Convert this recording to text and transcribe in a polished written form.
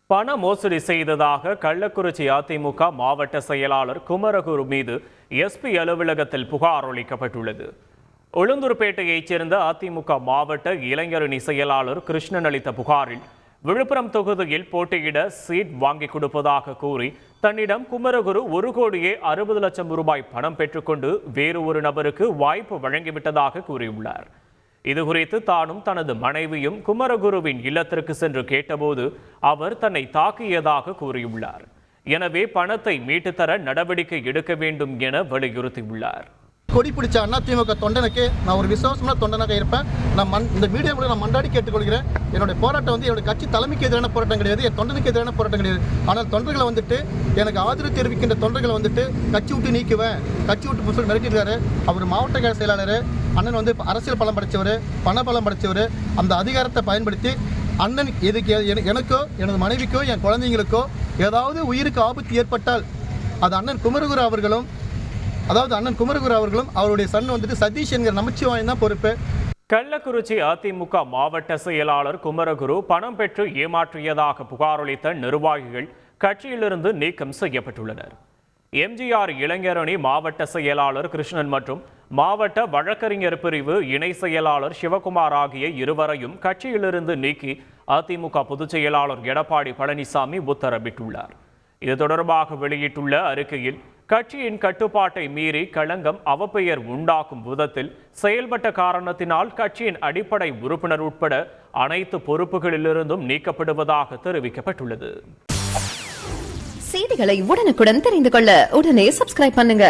பண மோசடி செய்ததாக கள்ளக்குறிச்சி அதிமுக மாவட்ட செயலாளர் குமரகுரு மீது எஸ்பி அலுவலகத்தில் புகார் அளிக்கப்பட்டுள்ளது. உளுந்தூர்பேட்டையைச் சேர்ந்த அதிமுக மாவட்ட இளைஞரணி செயலாளர் கிருஷ்ணன் அளித்த புகாரில் விழுப்புரம் தொகுதியில் போட்டியிட சீட் வாங்கி கொடுப்பதாக கூறி தன்னிடம் குமரகுரு 1,60,00,000 ரூபாய் பணம் பெற்றுக்கொண்டு வேறு ஒரு நபருக்கு வாய்ப்பு வழங்கிவிட்டதாக கூறியுள்ளார். இதுகுறித்து தானும் தனது மனைவியும் குமரகுருவின் இல்லத்திற்கு சென்று கேட்டபோது அவர் தன்னை தாக்கியதாக கூறியுள்ளார். எனவே பணத்தை மீட்டுத்தர நடவடிக்கை எடுக்க வேண்டும் என வலியுறுத்தியுள்ளார். கொடி பிடிச்ச அதிமுக தொண்டனுக்கு நான் ஒரு விசுவாசமான தொண்டனாக இருப்பேன். இந்த மீடியா கூட நான் மன்றாடி கேட்டுக்கொள்கிறேன். என்னுடைய போராட்டம் என்னுடைய கட்சி தலைமைக்கு எதிரான போராட்டம் கிடையாது, என் தொண்டனுக்கு எதிரான போராட்டம் கிடையாது. ஆனால் தொண்டர்களை எனக்கு ஆதரவு தெரிவிக்கின்ற தொண்டர்களை கட்சி விட்டு நீக்குவேன், கட்சி விட்டு சொல்லி மிரட்டிருக்காரு. அவர் மாவட்ட செயலாளர் அண்ணன் அரசியல் பலம் படைச்சவர், பண பலம் படைச்சவர். அந்த அதிகாரத்தை பயன்படுத்தி அண்ணன் எனக்கோ எனது மனைவிக்கோ என் குழந்தைங்களுக்கோ ஏதாவது உயிருக்கு ஆபத்து ஏற்பட்டால் அது அண்ணன் குமரகுரு அவர்களும் அவருடைய சன் சதீஷ் என்கிற நமச்சிவாயன் தான் பொறுப்பு. கள்ளக்குறிச்சி அதிமுக மாவட்ட செயலாளர் குமரகுரு பணம் பெற்று ஏமாற்றியதாக புகார் அளித்த நிர்வாகிகள் கட்சியிலிருந்து நீக்கம் செய்யப்பட்டுள்ளனர். எம்ஜிஆர் இளைஞரணி மாவட்ட செயலாளர் கிருஷ்ணன் மற்றும் மாவட்ட வழக்கறிஞர் பிரிவு இணை செயலாளர் சிவகுமார் ஆகிய இருவரையும் கட்சியிலிருந்து நீக்கி அதிமுக பொதுச் செயலாளர் எடப்பாடி பழனிசாமி உத்தரவிட்டுள்ளார். இது தொடர்பாக வெளியிட்டுள்ள அறிக்கையில் கட்சியின் கட்டுப்பாட்டை மீறி களங்கம் அவப்பெயர் உண்டாக்கும் விதத்தில் செயல்பட்ட காரணத்தினால் கட்சியின் அடிப்படை உறுப்பினர் உட்பட அனைத்து பொறுப்புகளிலிருந்தும் நீக்கப்படுவதாக தெரிவிக்கப்பட்டுள்ளது. செய்திகளை உடனுக்குடன் தெரிந்து கொள்ள உடனே சப்ஸ்கிரைப் பண்ணுங்க.